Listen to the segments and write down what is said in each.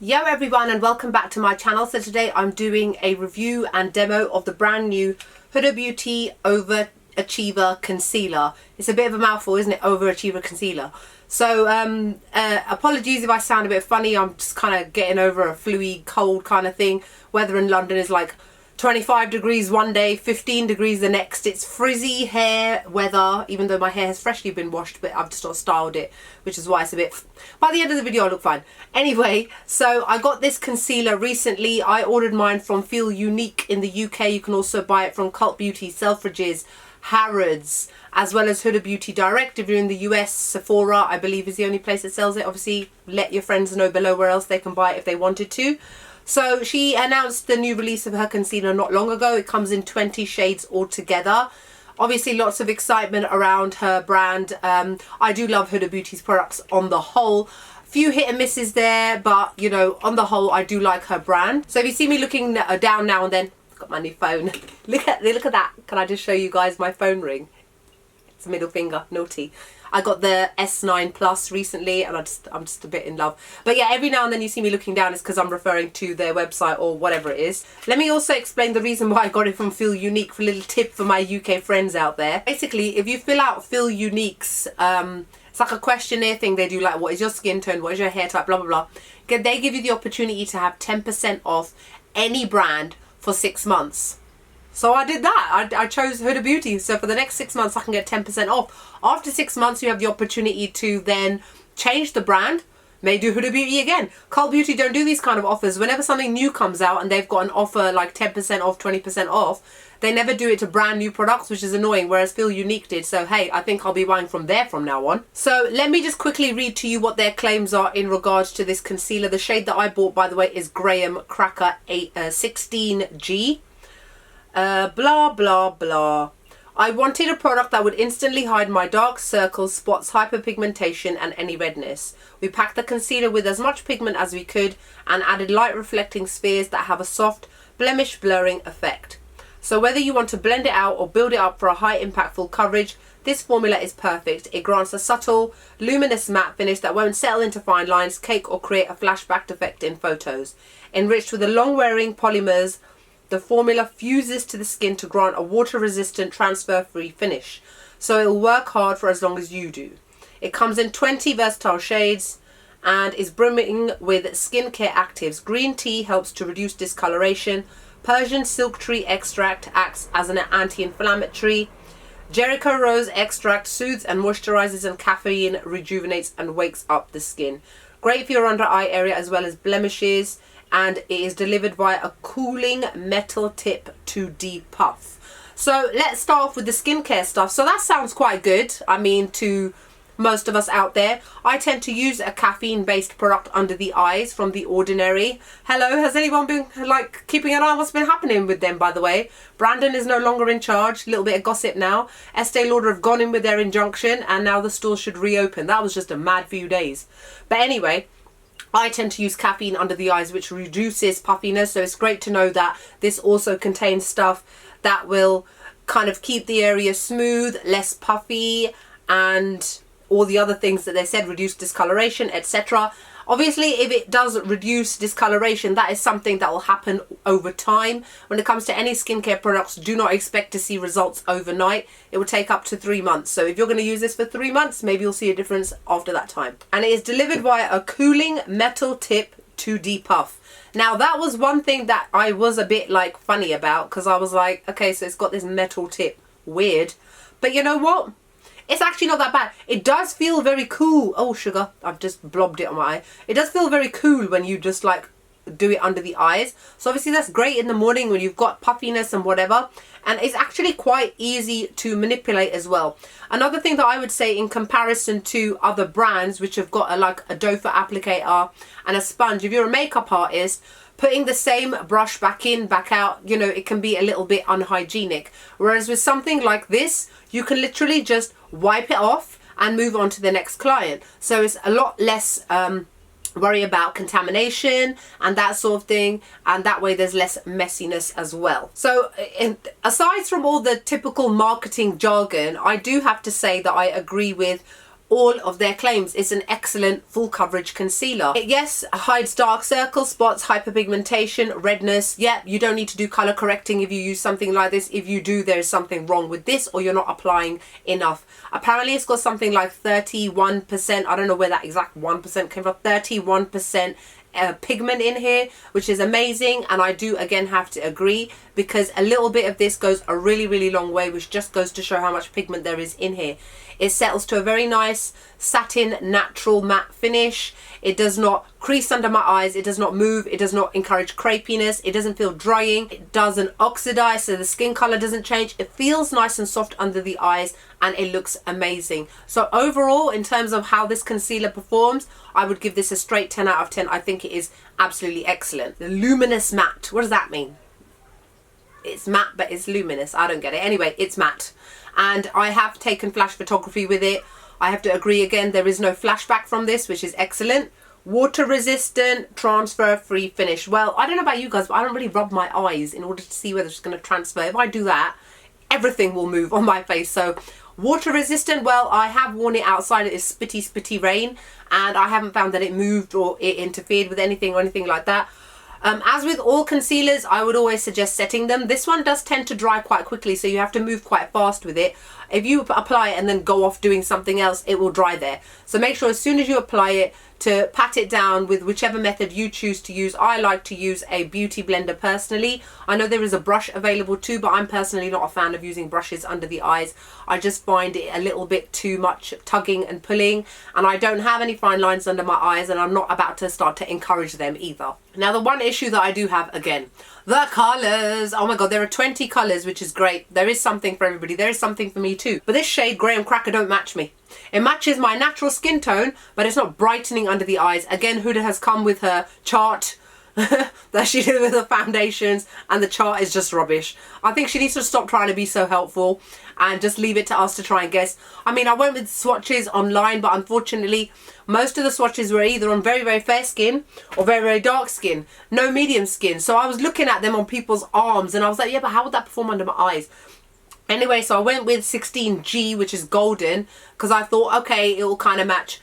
Yo everyone, and welcome back to my channel. So today I'm doing a review and demo of the brand new Huda Beauty Overachiever Concealer. It's a bit of a mouthful, isn't it? Overachiever Concealer. So apologies if I sound a bit funny. I'm just kind of getting over a fluey cold kind of thing. Weather in London is like 25 degrees one day, 15 degrees the next. It's frizzy hair weather, even though my hair has freshly been washed, but I've just not styled it, which is why it's a bit... By the end of the video I look fine. Anyway, so I got this concealer recently. I ordered mine from Feel Unique in the UK. You can also buy it from Cult Beauty, Selfridges, Harrods, as well as Huda Beauty Direct. If you're in the US, Sephora, I believe, is the only place that sells it. Obviously, let your friends know below where else they can buy it if they wanted to. So she announced the new release of her concealer not long ago. It comes in 20 shades altogether. Obviously lots of excitement around her brand. I do love Huda Beauty's products on the whole. Few hit and misses there, but you know, on the whole I do like her brand. So if you see me looking down now and then, I've got my new phone. look at that. Can I just show you guys my phone ring? It's a middle finger, naughty. I got the S9 Plus recently and I'm just a bit in love. But yeah, every now and then you see me looking down, it's because I'm referring to their website or whatever it is. Let me also explain the reason why I got it from Feel Unique, for a little tip for my UK friends out there. Basically, if you fill out Feel Unique's, it's like a questionnaire thing they do, like what is your skin tone, what is your hair type, blah, blah, blah. They give you the opportunity to have 10% off any brand for 6 months. So I did that. I chose Huda Beauty. So for the next 6 months, I can get 10% off. After 6 months, you have the opportunity to then change the brand. May do Huda Beauty again. Cult Beauty don't do these kind of offers. Whenever something new comes out and they've got an offer like 10% off, 20% off, they never do it to brand new products, which is annoying, whereas Feel Unique did. So hey, I think I'll be buying from there from now on. So let me just quickly read to you what their claims are in regards to this concealer. The shade that I bought, by the way, is Graham Cracker 16G. Blah blah blah. I wanted a product that would instantly hide my dark circles, spots, hyperpigmentation and any redness. We packed the concealer with as much pigment as we could and added light reflecting spheres that have a soft blemish blurring effect. So whether you want to blend it out or build it up for a high impactful coverage, this formula is perfect. It grants a subtle, luminous matte finish that won't settle into fine lines, cake or create a flashback effect in photos. Enriched with the long wearing polymers, the formula fuses to the skin to grant a water-resistant, transfer-free finish. So it'll work hard for as long as you do. It comes in 20 versatile shades and is brimming with skincare actives. Green tea helps to reduce discoloration. Persian silk tree extract acts as an anti-inflammatory. Jericho rose extract soothes and moisturizes, and caffeine rejuvenates and wakes up the skin. Great for your under eye area as well as blemishes. And it is delivered via a cooling metal tip to depuff. So let's start off with the skincare stuff. So that sounds quite good. I mean, to most of us out there. I tend to use a caffeine-based product under the eyes from The Ordinary. Hello, has anyone been like keeping an eye on what's been happening with them, by the way? Brandon is no longer in charge. A little bit of gossip now. Estee Lauder have gone in with their injunction and now the store should reopen. That was just a mad few days. But anyway, I tend to use caffeine under the eyes, which reduces puffiness. So it's great to know that this also contains stuff that will kind of keep the area smooth, less puffy, and all the other things that they said, reduce discoloration, etc. Obviously, if it does reduce discoloration, that is something that will happen over time. When it comes to any skincare products, do not expect to see results overnight. It will take up to 3 months. So if you're going to use this for 3 months, maybe you'll see a difference after that time. And it is delivered via a cooling metal tip to depuff. Now, that was one thing that I was a bit like funny about, because I was like, okay, so it's got this metal tip. Weird. But you know what? It's actually not that bad. It does feel very cool. Oh, sugar. I've just blobbed it on my eye. It does feel very cool when you just like do it under the eyes. So obviously that's great in the morning when you've got puffiness and whatever. And it's actually quite easy to manipulate as well. Another thing that I would say in comparison to other brands which have got like a doe foot applicator and a sponge, if you're a makeup artist, putting the same brush back in, back out, you know, it can be a little bit unhygienic. Whereas with something like this, you can literally just wipe it off and move on to the next client. So it's a lot less worry about contamination and that sort of thing, and that way there's less messiness as well. So aside from all the typical marketing jargon, I do have to say that I agree with all of their claims. It's an excellent full coverage concealer. It, yes, hides dark circles, spots, hyperpigmentation, redness. Yeah, you don't need to do color correcting if you use something like this. If you do, there's something wrong with this, or you're not applying enough. Apparently it's got something like 31%, I don't know where that exact 1% came from, 31% pigment in here, which is amazing. And I do again have to agree, because a little bit of this goes a really long way, which just goes to show how much pigment there is in here. It settles to a very nice satin natural matte finish. It does not crease under my eyes, it does not move, it does not encourage crepiness, it doesn't feel drying, it doesn't oxidize, so the skin color doesn't change. It feels nice and soft under the eyes, and it looks amazing. So overall, in terms of how this concealer performs, I would give this a straight 10 out of 10. I think it is absolutely excellent. The Luminous Matte, what does that mean? It's matte, but it's luminous. I don't get it. Anyway, it's matte. And I have taken flash photography with it. I have to agree again, there is no flashback from this, which is excellent. Water resistant, transfer free finish. Well, I don't know about you guys, but I don't really rub my eyes in order to see whether it's going to transfer. If I do that, everything will move on my face. So water resistant, well, I have worn it outside. It is spitty rain, and I haven't found that it moved or it interfered with anything or anything like that. As with all concealers, I would always suggest setting them. This one does tend to dry quite quickly, so you have to move quite fast with it. If you apply it and then go off doing something else, it will dry there. So make sure as soon as you apply it to pat it down with whichever method you choose to use. I like to use a beauty blender personally. I know there is a brush available too, but I'm personally not a fan of using brushes under the eyes. I just find it a little bit too much tugging and pulling, and I don't have any fine lines under my eyes, and I'm not about to start to encourage them either. Now, the one issue that I do have, again, the colours. Oh my god, there are 20 colours, which is great. There is something for everybody. There is something for me too. But this shade, Graham Cracker, don't match me. It matches my natural skin tone, but it's not brightening under the eyes. Again, Huda has come with her chart that she did with her foundations, and the chart is just rubbish. I think she needs to stop trying to be so helpful and just leave it to us to try and guess. I mean, I went with swatches online, but unfortunately most of the swatches were either on very fair skin or very dark skin, no medium skin. So I was looking at them on people's arms and I was like, yeah, but how would that perform under my eyes? Anyway, so I went with 16G, which is golden, because I thought, okay, it will kind of match.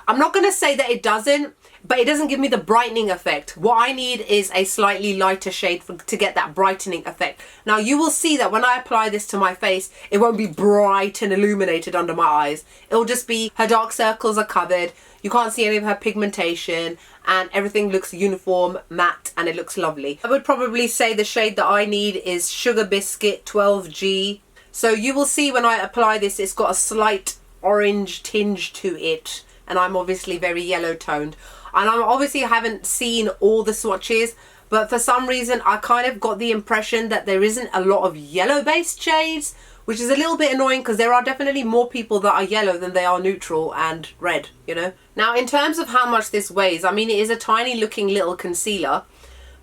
I'm not going to say that it doesn't, but it doesn't give me the brightening effect. What I need is a slightly lighter shade to get that brightening effect. Now, you will see that when I apply this to my face, it won't be bright and illuminated under my eyes. It'll just be, her dark circles are covered, you can't see any of her pigmentation, and everything looks uniform, matte, and it looks lovely. I would probably say the shade that I need is Sugar Biscuit 12G. So you will see when I apply this, it's got a slight orange tinge to it, and I'm obviously very yellow toned. And I obviously haven't seen all the swatches, but for some reason I kind of got the impression that there isn't a lot of yellow based shades, which is a little bit annoying because there are definitely more people that are yellow than they are neutral and red, you know. Now, in terms of how much this weighs, I mean, it is a tiny looking little concealer,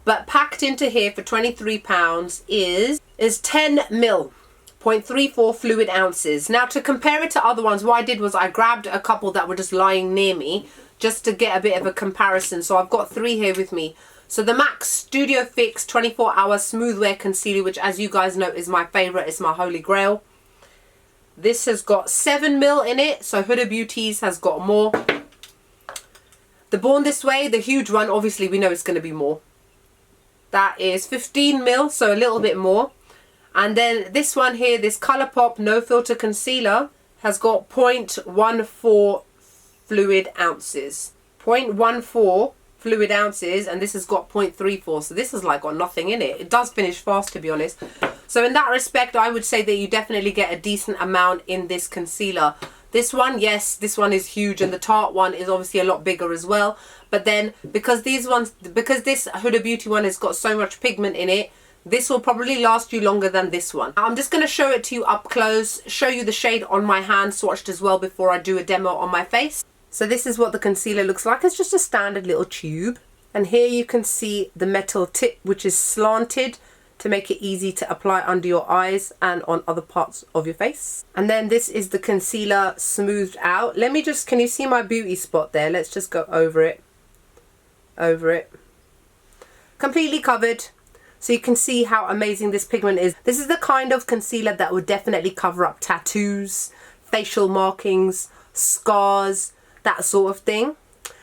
but packed into here for £23 is 10 mil. 0.34 fluid ounces. Now, to compare it to other ones, what I did was I grabbed a couple that were just lying near me just to get a bit of a comparison. So I've got 3 here with me. So the MAC Studio Fix 24 Hour Smooth Wear Concealer, which as you guys know is my favourite, it's my holy grail. This has got 7 mil in it, so Huda Beauty's has got more. The Born This Way, the huge one, obviously we know it's going to be more. That is 15 mil, so a little bit more. And then this one here, this Colourpop No Filter Concealer, has got 0.14 fluid ounces. 0.14 fluid ounces, and this has got 0.34, so this has like got nothing in it. It does finish fast, to be honest. So in that respect, I would say that you definitely get a decent amount in this concealer. This one, yes, this one is huge, and the Tarte one is obviously a lot bigger as well. But then because this Huda Beauty one has got so much pigment in it, this will probably last you longer than this one. I'm just going to show it to you up close, show you the shade on my hand swatched as well before I do a demo on my face. So this is what the concealer looks like. It's just a standard little tube. And here you can see the metal tip, which is slanted to make it easy to apply under your eyes and on other parts of your face. And then this is the concealer smoothed out. Let me just, can you see my beauty spot there? Let's just go over it. Over it. Completely covered. So you can see how amazing this pigment is. This is the kind of concealer that would definitely cover up tattoos, facial markings, scars, that sort of thing.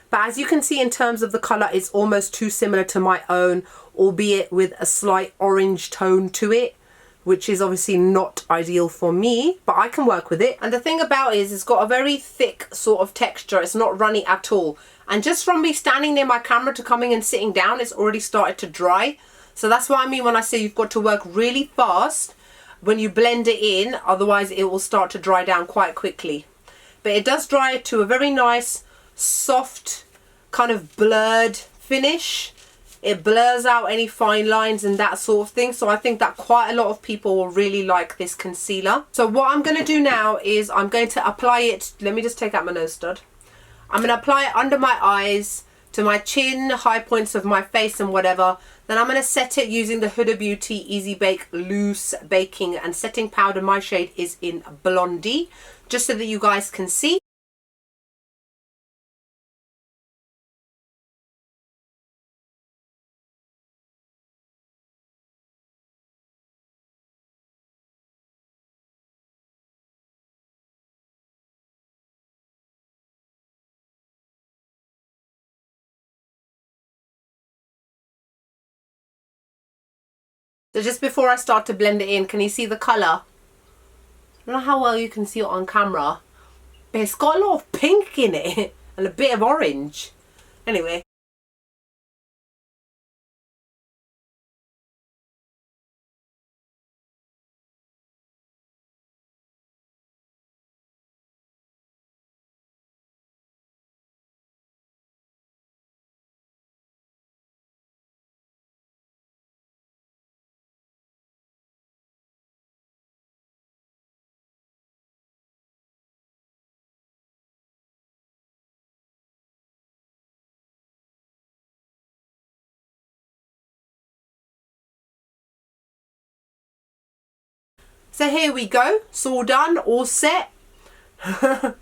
But as you can see, in terms of the colour, it's almost too similar to my own, albeit with a slight orange tone to it, which is obviously not ideal for me, but I can work with it. And the thing about it is it's got a very thick sort of texture. It's not runny at all. And just from me standing near my camera to coming and sitting down, it's already started to dry. So that's what I mean when I say you've got to work really fast when you blend it in, otherwise it will start to dry down quite quickly. But it does dry to a very nice, soft, kind of blurred finish. It blurs out any fine lines and that sort of thing. So I think that quite a lot of people will really like this concealer. So what I'm going to do now is I'm going to apply it. Let me just take out my nose stud. I'm going to apply it under my eyes, to my chin, high points of my face and whatever. Then I'm going to set it using the Huda Beauty Easy Bake Loose Baking and Setting Powder. My shade is in Blondie, just so that you guys can see. So just before I start to blend it in, can you see the colour? I don't know how well you can see it on camera, but it's got a lot of pink in it and a bit of orange. Anyway. So here we go. It's all done, all set. Do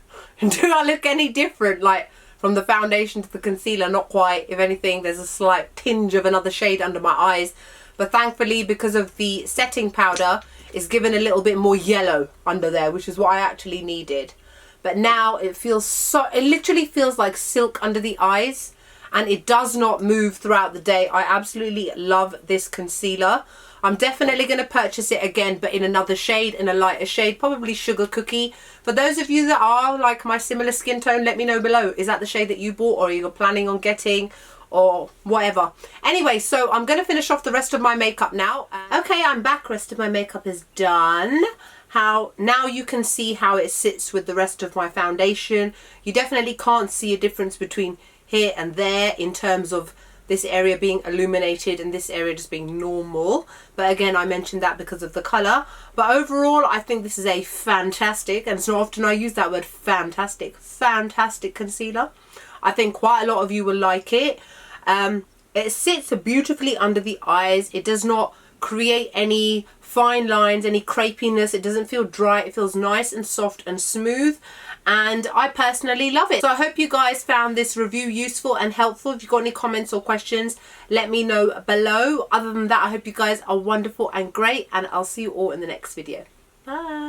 I look any different, like from the foundation to the concealer? Not quite. If anything, there's a slight tinge of another shade under my eyes. But thankfully, because of the setting powder, it's given a little bit more yellow under there, which is what I actually needed. But now it feels so, it literally feels like silk under the eyes. And it does not move throughout the day. I absolutely love this concealer. I'm definitely going to purchase it again, but in another shade, in a lighter shade, probably Sugar Cookie. For those of you that are like my similar skin tone, let me know below. Is that the shade that you bought, or you're planning on getting, or whatever? Anyway, so I'm going to finish off the rest of my makeup now. Okay, I'm back. Rest of my makeup is done. Now you can see how it sits with the rest of my foundation. You definitely can't see a difference between here and there in terms of this area being illuminated and this area just being normal. But again, I mentioned that because of the colour. But overall, I think this is a fantastic, and it's not often I use that word, fantastic concealer. I think quite a lot of you will like it. It sits beautifully under the eyes. It does not create any fine lines, any crepiness. It doesn't feel dry. It feels nice and soft and smooth, and I personally love it. So I hope you guys found this review useful and helpful. If you've got any comments or questions, let me know below. Other than that, I hope you guys are wonderful and great, and I'll see you all in the next video. Bye.